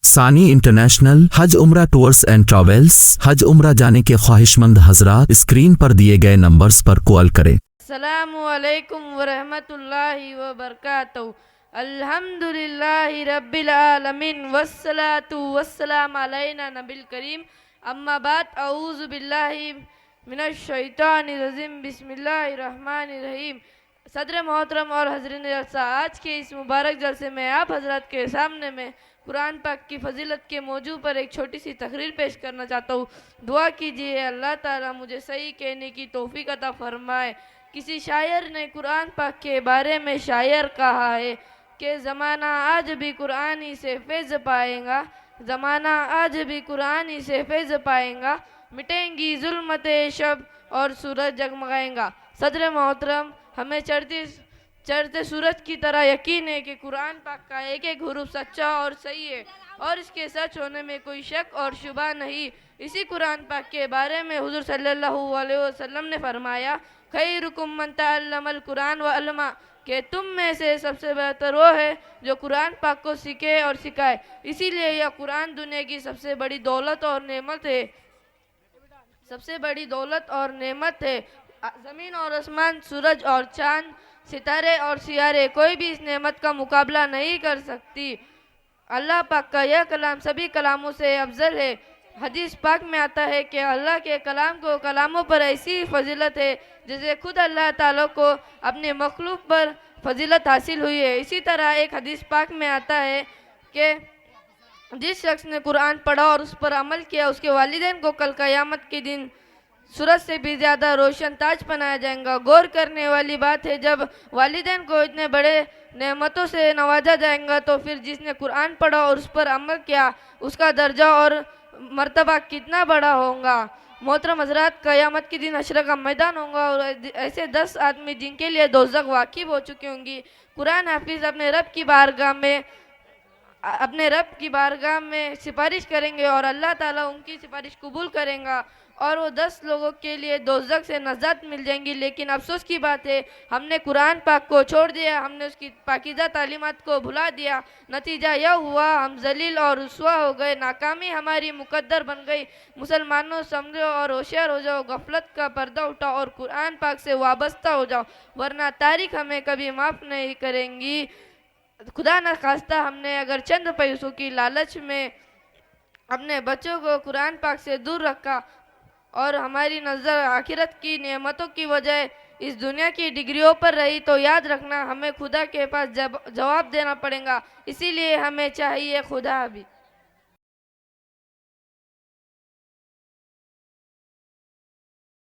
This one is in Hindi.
सानी इंटरनेशनल हज उम्रा टूर्स एंड ट्रैवल्स। हज उम्रा जाने के ख्वाहिशमंद हजरात स्क्रीन पर दिए गए नंबर्स पर कॉल करें। अस्सलामु अलैकुम वरहमतुल्लाहि वबरकातुहू। अल्हम्दुलिल्लाहि रब्बिल आलमीन वस्सलातु वस्सलाम अलैना नबिल करीम। अम्मा बाद औज़ु बिल्लाहि मिनश शैतानिर रजीम। बिस्मिल्लाहिर रहमानिर रहीम। सदर मोहतरम और हज़रीन जलसा, आज के इस मुबारक जलसे में आप हजरत के सामने में कुरान पाक की फजीलत के मौजू पर एक छोटी सी तकरीर पेश करना चाहता हूँ। दुआ कीजिए अल्लाह ताला मुझे सही कहने की तौफीक अता फरमाए। किसी शायर ने कुरान पाक के बारे में शायर कहा है कि ज़माना आज भी कुरान ही से फैज़ पाएगा, ज़माना आज भी कुरान ही से फैज़ पाएगा, मिटेंगी जुल्मते शब और सूरज जगमगाएगा। सदर मोहतरम, हमें चढ़ते सूरज की तरह यकीन है कि कुरान पाक का एक एक हुरूफ सच्चा और सही है और इसके सच होने में कोई शक और शुबा नहीं। इसी कुरान पाक के बारे में हुज़ूर सल्लल्लाहु अलैहि वसल्लम ने फरमाया, खैरुकुम मन तअल्लमल कुरान व अल्लमा, कि तुम में से सबसे बेहतर वो है जो कुरान पाक को सीखे और सिखाए। इसीलिए यह कुरान दुनिया की सबसे बड़ी दौलत और नेमत है, सबसे बड़ी दौलत और नेमत है। ज़मीन और आसमान, सूरज और चांद, सितारे और सियारे, कोई भी इस नेमत का मुकाबला नहीं कर सकती। अल्लाह पाक का यह कलाम सभी कलामों से अफजल है। हदीस पाक में आता है कि अल्लाह के कलाम को कलामों पर ऐसी फजीलत है जैसे खुद अल्लाह ताला को अपने मखलूक पर फजीलत हासिल हुई है। इसी तरह एक हदीस पाक में आता है कि जिस शख्स ने कुरान पढ़ा और उस पर अमल किया, उसके वालिदैन को कल क़यामत के दिन सूरज से भी ज़्यादा रोशन ताज पहनाया जाएगा। गौर करने वाली बात है, जब वालिदैन को इतने बड़े नेमतों से नवाजा जाएगा तो फिर जिसने कुरान पढ़ा और उस पर अमल किया, उसका दर्जा और मर्तबा कितना बड़ा होगा। मोहतरम हजरात, क़यामत के दिन हश्र का मैदान होगा और ऐसे 10 आदमी जिनके लिए दोज़ख वाकिब हो चुकी होंगी, कुरान हाफिज अपने रब की बारगाह में सिफारिश करेंगे और अल्लाह ताला उनकी सिफारिश कबूल करेगा और वो 10 लोगों के लिए दोज़ख से नजात मिल जाएंगी। लेकिन अफसोस की बात है, हमने कुरान पाक को छोड़ दिया, हमने उसकी पाकीज़ा तालीमात को भुला दिया। नतीजा यह हुआ, हम जलील और रुस्वा हो गए, नाकामी हमारी मुकद्दर बन गई। मुसलमानों, समझो और होशियार हो जाओ, गफलत का पर्दा उठाओ और कुरान पाक से वाबस्ता हो जाओ, वरना तारीख हमें कभी माफ़ नहीं करेंगी। खुदा न खास्ता हमने अगर चंद पैसों की लालच में अपने बच्चों को कुरान पाक से दूर रखा और हमारी नज़र आखिरत की नेमतों की वजह इस दुनिया की डिग्रियों पर रही, तो याद रखना हमें खुदा के पास जवाब देना पड़ेगा। इसीलिए हमें चाहिए खुदा भी।